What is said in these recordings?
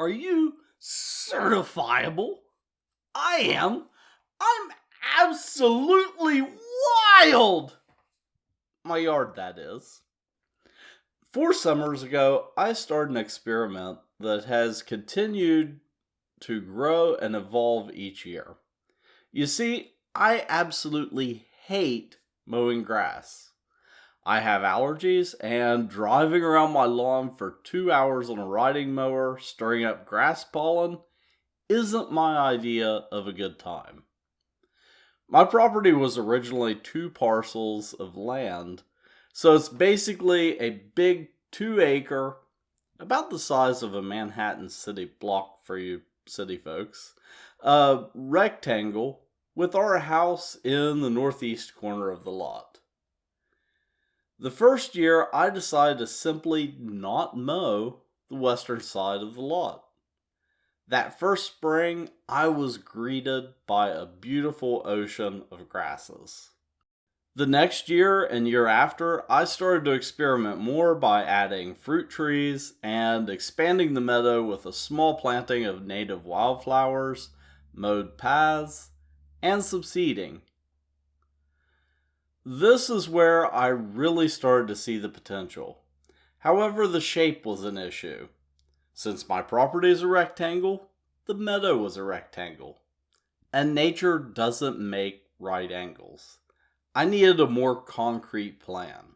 Are you certifiable? I am. I'm absolutely wild! My yard, that is. 4 summers ago, I started an experiment that has continued to grow and evolve each year. You see, I absolutely hate mowing grass. I have allergies, and driving around my lawn for 2 hours on a riding mower, stirring up grass pollen, isn't my idea of a good time. My property was originally 2 parcels of land, so it's basically a big 2 acre, about the size of a Manhattan city block for you city folks, rectangle with our house in the northeast corner of the lot. The first year, I decided to simply not mow the western side of the lot. That first spring, I was greeted by a beautiful ocean of grasses. The next year and year after, I started to experiment more by adding fruit trees and expanding the meadow with a small planting of native wildflowers, mowed paths, and some seeding. This is where I really started to see the potential. However, the shape was an issue. Since my property is a rectangle, the meadow was a rectangle. And nature doesn't make right angles. I needed a more concrete plan.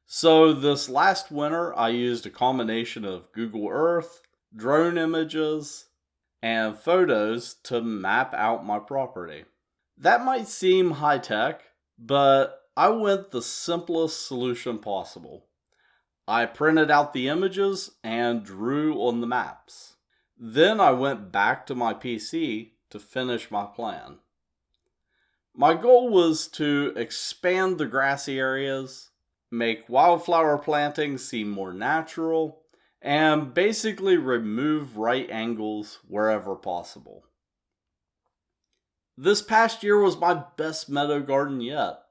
So this last winter, I used a combination of Google Earth, drone images, and photos to map out my property. That might seem high tech, but I went the simplest solution possible. I printed out the images and drew on the maps. Then I went back to my PC to finish my plan. My goal was to expand the grassy areas, make wildflower plantings seem more natural, and basically remove right angles wherever possible. This past year was my best meadow garden yet.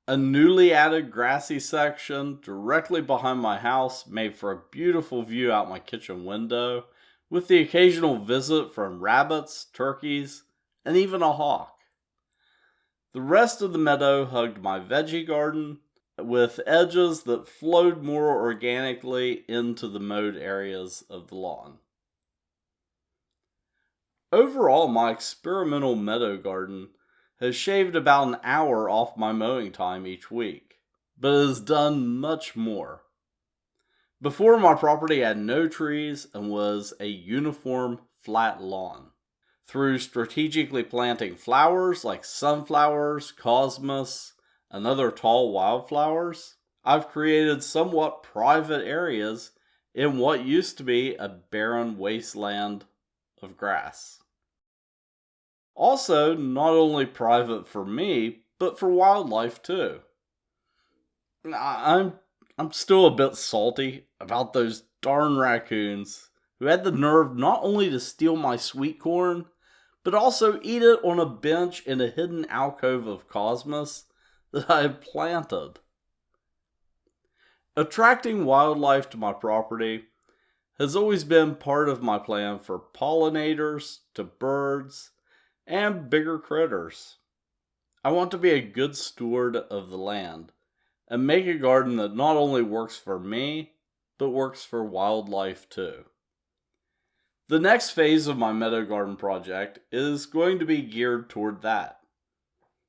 A newly added grassy section directly behind my house made for a beautiful view out my kitchen window, with the occasional visit from rabbits, turkeys, and even a hawk. The rest of the meadow hugged my veggie garden, with edges that flowed more organically into the mowed areas of the lawn. Overall, my experimental meadow garden has shaved about an hour off my mowing time each week, but it has done much more. Before, my property had no trees and was a uniform flat lawn. Through strategically planting flowers like sunflowers, cosmos, and other tall wildflowers, I've created somewhat private areas in what used to be a barren wasteland of grass. Also, not only private for me, but for wildlife too. I'm still a bit salty about those darn raccoons who had the nerve not only to steal my sweet corn, but also eat it on a bench in a hidden alcove of cosmos that I had planted. Attracting wildlife to my property has always been part of my plan for pollinators to birds and bigger critters. I want to be a good steward of the land and make a garden that not only works for me, but works for wildlife too. The next phase of my meadow garden project is going to be geared toward that.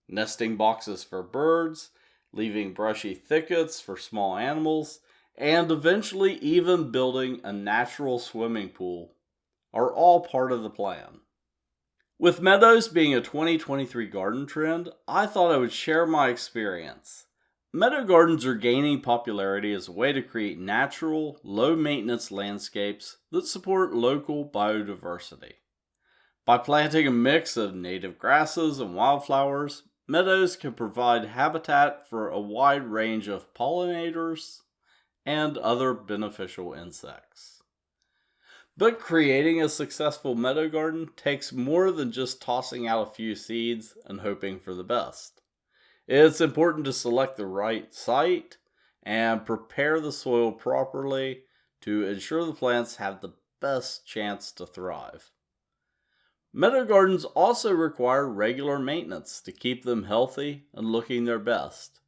Nesting boxes for birds, leaving brushy thickets for small animals, and eventually even building a natural swimming pool are all part of the plan. With meadows being a 2023 garden trend, I thought I would share my experience. Meadow gardens are gaining popularity as a way to create natural, low-maintenance landscapes that support local biodiversity. By planting a mix of native grasses and wildflowers, meadows can provide habitat for a wide range of pollinators and other beneficial insects. But creating a successful meadow garden takes more than just tossing out a few seeds and hoping for the best. It's important to select the right site and prepare the soil properly to ensure the plants have the best chance to thrive. Meadow gardens also require regular maintenance to keep them healthy and looking their best.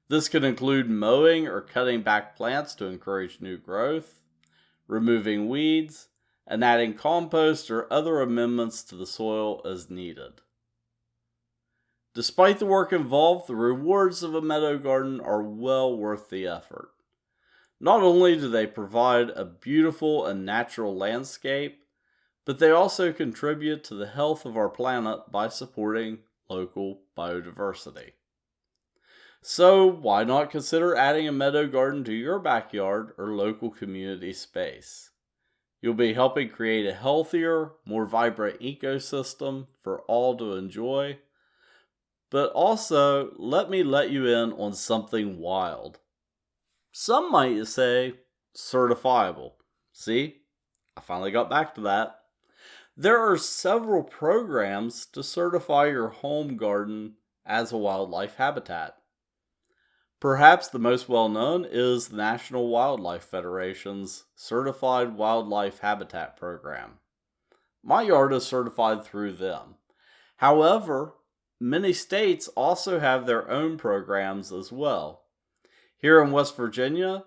This can include mowing or cutting back plants to encourage new growth, removing weeds, and adding compost or other amendments to the soil as needed. Despite the work involved, the rewards of a meadow garden are well worth the effort. Not only do they provide a beautiful and natural landscape, but they also contribute to the health of our planet by supporting local biodiversity. So, why not consider adding a meadow garden to your backyard or local community space? You'll be helping create a healthier, more vibrant ecosystem for all to enjoy. But also, let me let you in on something wild. Some might say certifiable. See, I finally got back to that. There are several programs to certify your home garden as a wildlife habitat. Perhaps the most well known is the National Wildlife Federation's Certified Wildlife Habitat Program. My yard is certified through them. However, many states also have their own programs as well. Here in West Virginia,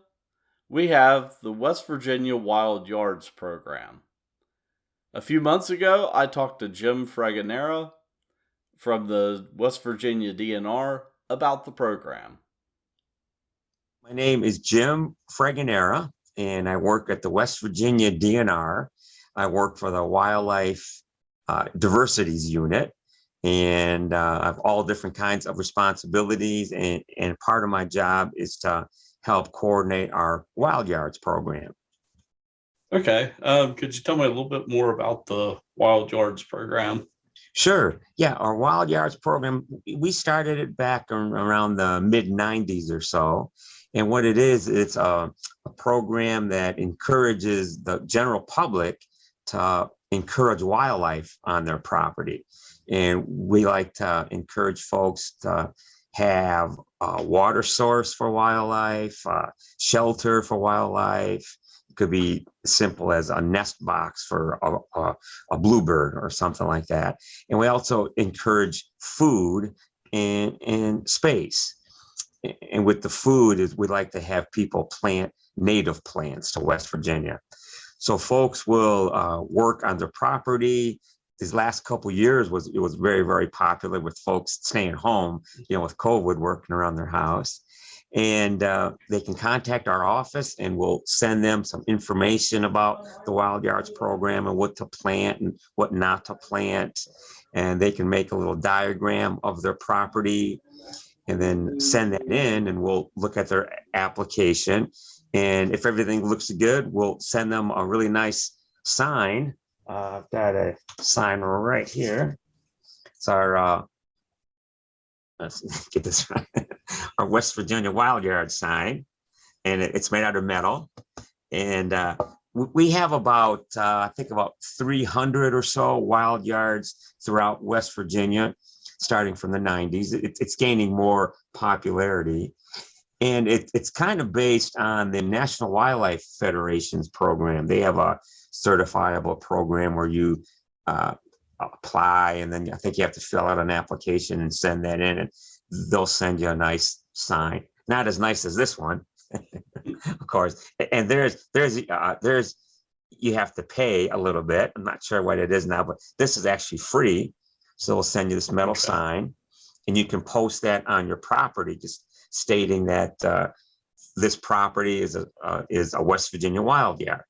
we have the West Virginia Wild Yards Program. A few months ago, I talked to Jim Freganera from the West Virginia DNR about the program. My name is Jim Freganera, and I work at the West Virginia DNR. I work for the Wildlife Diversities Unit, and I have all different kinds of responsibilities, and part of my job is to help coordinate our Wild Yards program. Okay, could you tell me a little bit more about the Wild Yards program? Sure. Yeah, our Wild Yards program, we started it back around the mid 90s or so. And what it is, it's a program that encourages the general public to encourage wildlife on their property. And we like to encourage folks to have a water source for wildlife, shelter for wildlife. It could be as simple as a nest box for a bluebird or something like that. And we also encourage food and space. And with the food is we like to have people plant native plants to West Virginia. So folks will work on their property. These last couple of years it was very, very popular with folks staying home, with COVID working around their house. And they can contact our office and we'll send them some information about the Wild Yards program and what to plant and what not to plant. And they can make a little diagram of their property and then send that in, and we'll look at their application. And if everything looks good, we'll send them a really nice sign. I've got a sign right here. It's our, let's get this right, our West Virginia Wild Yard sign. And it's made out of metal. And we have about, I think about 300 or so wild yards throughout West Virginia, starting from the 90s. It's gaining more popularity. And it's kind of based on the National Wildlife Federation's program. They have a certifiable program where you apply, and then I think you have to fill out an application and send that in, and they'll send you a nice sign. Not as nice as this one, of course. And there's you have to pay a little bit. I'm not sure what it is now, but this is actually free. So we'll send you this metal sign, and you can post that on your property, just stating that this property is a West Virginia wild yard.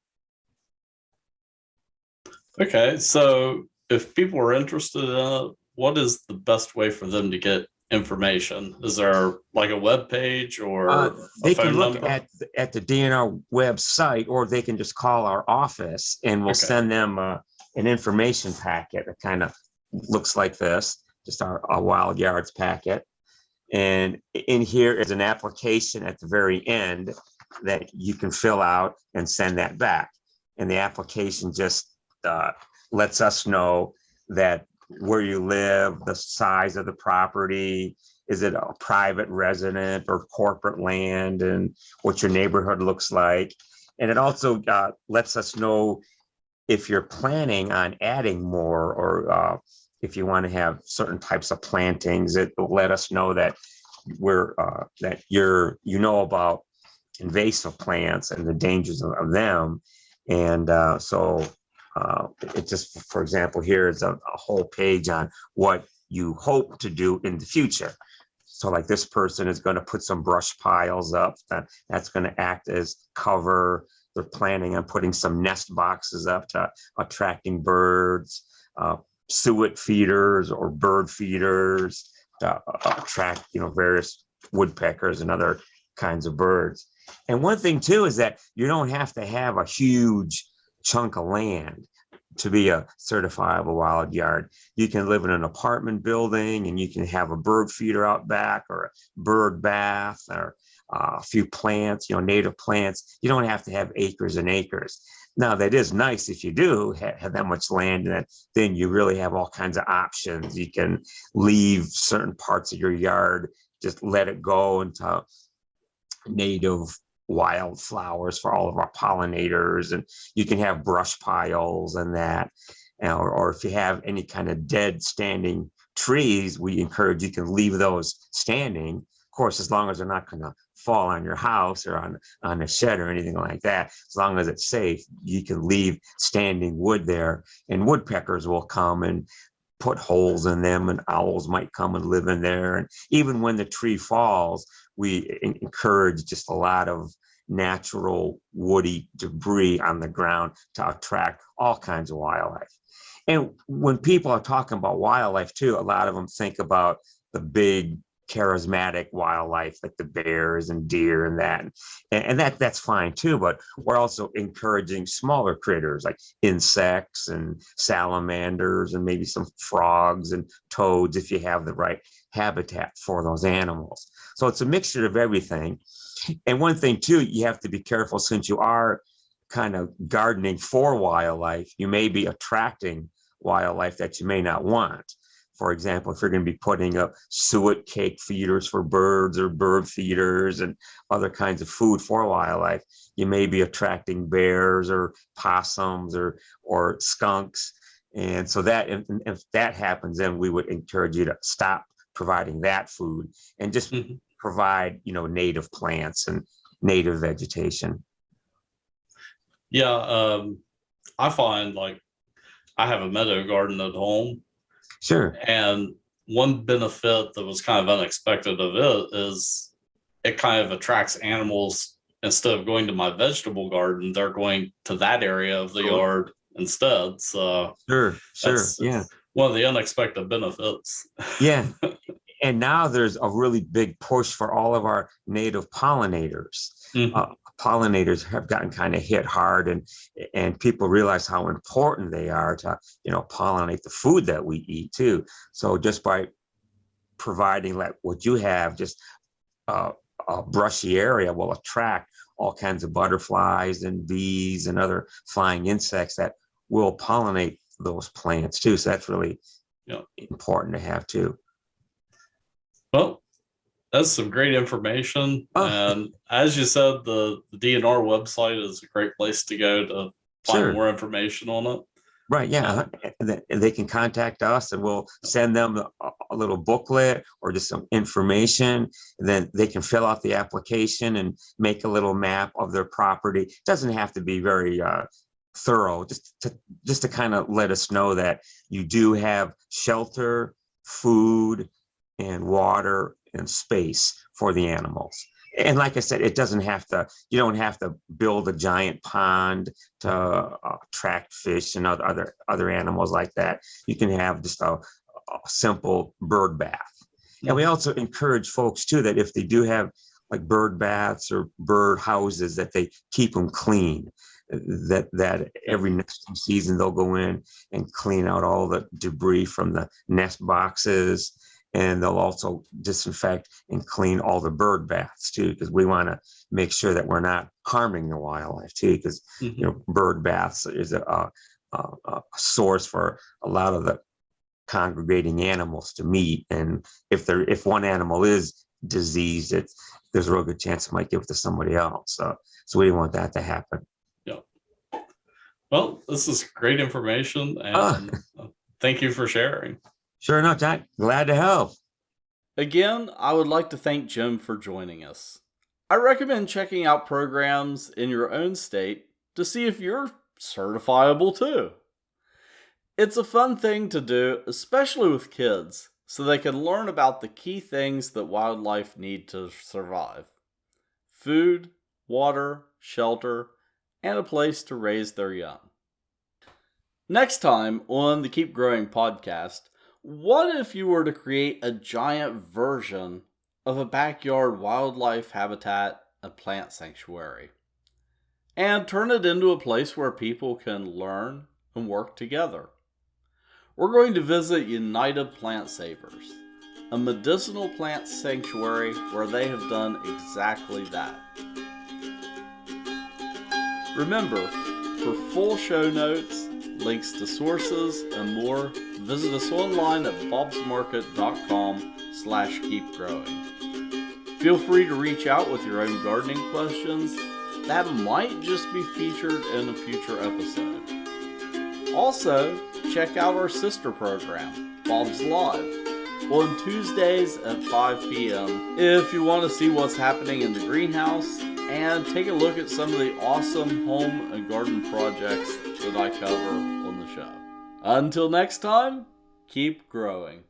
Okay, so if people are interested in it, what is the best way for them to get information? Is there like a web page or they can look at the DNR website, or they can just call our office and we'll send them an information packet that kind of looks like this, just our Wild Yards packet. And in here is an application at the very end that you can fill out and send that back. And the application just lets us know that where you live, the size of the property, is it a private resident or corporate land, and what your neighborhood looks like. And it also lets us know if you're planning on adding more, or if you want to have certain types of plantings, it will let us know that you know about invasive plants and the dangers of them. And it just, for example, here is a whole page on what you hope to do in the future. So like this person is going to put some brush piles up, that's going to act as cover. They're planning on putting some nest boxes up to attracting birds, suet feeders or bird feeders to attract, various woodpeckers and other kinds of birds. And one thing too is that you don't have to have a huge chunk of land to be a certifiable wild yard. You can live in an apartment building and you can have a bird feeder out back, or a bird bath, or a few plants, native plants. You don't have to have acres and acres. Now, that is nice if you do have that much land, and then you really have all kinds of options. You can leave certain parts of your yard, just let it go into native wildflowers for all of our pollinators, and you can have brush piles and that. Or if you have any kind of dead standing trees, we encourage you can leave those standing. Of course, as long as they're not going to fall on your house or on a shed or anything like that, as long as it's safe, you can leave standing wood there, and woodpeckers will come and put holes in them, and owls might come and live in there. And even when the tree falls, we encourage just a lot of natural woody debris on the ground to attract all kinds of wildlife. And when people are talking about wildlife too, a lot of them think about the big charismatic wildlife like the bears and deer and that, and that's fine too, but we're also encouraging smaller critters like insects and salamanders and maybe some frogs and toads if you have the right habitat for those animals. So it's a mixture of everything. And one thing too, you have to be careful, since you are kind of gardening for wildlife, you may be attracting wildlife that you may not want. For example, if you're going to be putting up suet cake feeders for birds or bird feeders and other kinds of food for wildlife, you may be attracting bears or possums or skunks. And so that if that happens, then we would encourage you to stop providing that food and just provide, native plants and native vegetation. Yeah, I find like I have a meadow garden at home. Sure. And one benefit that was kind of unexpected of it is it kind of attracts animals. Instead of going to my vegetable garden, they're going to that area of the yard instead. So sure, yeah, one of the unexpected benefits. Yeah. And now there's a really big push for all of our native pollinators. Pollinators have gotten kind of hit hard, and people realize how important they are to pollinate the food that we eat too. So just by providing like what you have, just a brushy area will attract all kinds of butterflies and bees and other flying insects that will pollinate those plants too. So that's really important to have too. Well, that's some great information. And as you said, the DNR website is a great place to go to find more information on it. Right. Yeah. And they can contact us and we'll send them a little booklet or just some information. And then they can fill out the application and make a little map of their property. It doesn't have to be very thorough, just to kind of let us know that you do have shelter, food, and water and space for the animals. And like I said, you don't have to build a giant pond to attract fish and other animals like that. You can have just a simple bird bath. And we also encourage folks too, that if they do have like bird baths or bird houses, that they keep them clean. That every nesting season they'll go in and clean out all the debris from the nest boxes. And they'll also disinfect and clean all the bird baths too, because we want to make sure that we're not harming the wildlife too, because bird baths is a source for a lot of the congregating animals to meet. And if one animal is diseased, there's a real good chance it might give it to somebody else. So we didn't want that to happen. Yeah. Well, this is great information, Oh, and thank you for sharing. sure enough, Jack. Glad to help. Again, I would like to thank Jim for joining us. I recommend checking out programs in your own state to see if you're certifiable too. It's a fun thing to do, especially with kids, so they can learn about the key things that wildlife need to survive: food, water, shelter, and a place to raise their young. Next time on the Keep Growing podcast, what if you were to create a giant version of a backyard wildlife habitat and plant sanctuary and turn it into a place where people can learn and work together? We're going to visit United Plant Savers, a medicinal plant sanctuary where they have done exactly that. Remember, for full show notes, links to sources, and more, visit us online at bobsmarket.com/keepgrowing. Feel free to reach out with your own gardening questions that might just be featured in a future episode. Also, check out our sister program, Bob's Live, on Tuesdays at 5 p.m. if you want to see what's happening in the greenhouse and take a look at some of the awesome home and garden projects that I cover on the show. Until next time, keep growing.